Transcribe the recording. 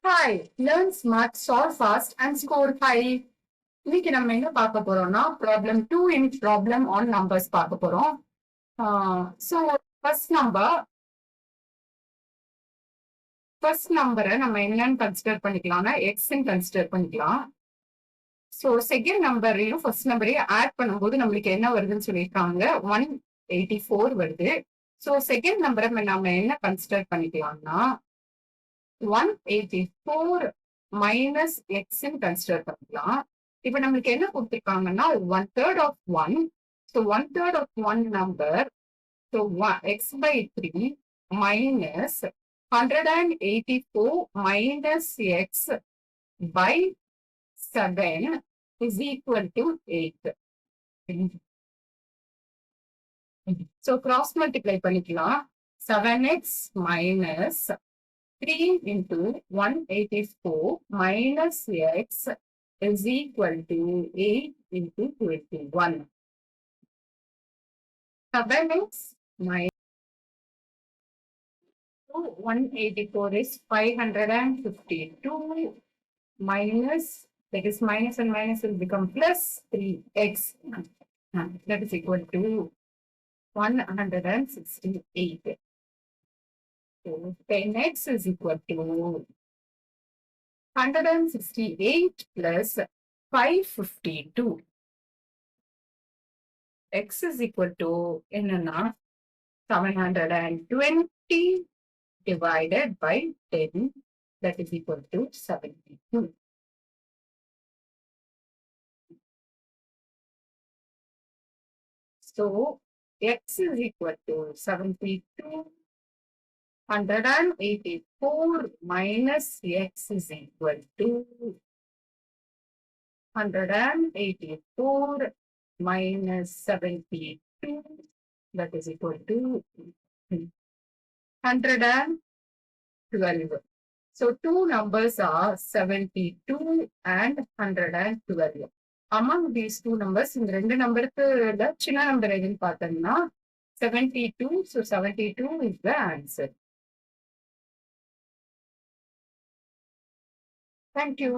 Hi, learn smart, solve fast and score high. இன்னைக்கு நம்ம என்ன பார்க்க போறோம்னா problem 2 in problem on numbers பார்க்க போறோம். ஸோ ஃபர்ஸ்ட் நம்பரை நம்ம என்னன்னு கன்சிடர் பண்ணிக்கலாம்னா எக்ஸ்ன்னு கன்சிடர் பண்ணிக்கலாம். ஸோ செகண்ட் நம்பரையும் ஃபர்ஸ்ட் நம்பரையும் ஆட் பண்ணும்போது நம்மளுக்கு என்ன வருதுன்னு சொல்லியிருக்காங்க 184 வருது. ஸோ செகண்ட் நம்பரை நம்ம என்ன கன்சிடர் பண்ணிக்கலாம்னா 184 மைனஸ் எக்ஸ்ன்னு கன்சிடர் பண்ணிக்கலாம். இப்ப நம்மளுக்கு என்ன கொடுத்திருக்காங்கன்னா 1/3 of 1. So 1/3 of 1 number. So x by 3 minus 184 minus x by 7 is equal to 8. So cross multiply பண்ணிக்கலாம். 7x minus 3 into 184 minus x is equal to 8 into 21. 7x minus 184 is 552 minus, that is minus and minus will become plus 3x. That is equal to 168. So 10x is equal to 168 plus 552. X is equal to என்னன்னா 720 divided by 10, that is equal to 72. So x is equal to 72. 184 minus x is equal to 184 minus 72, that is equal to 112. So two numbers are 72 and 112. Among these two numbers, இந்த ரெண்டு நம்பருக்கு சின்ன number எதுன்னு பார்த்தோம்னா 72. So 72 is the answer. Thank you.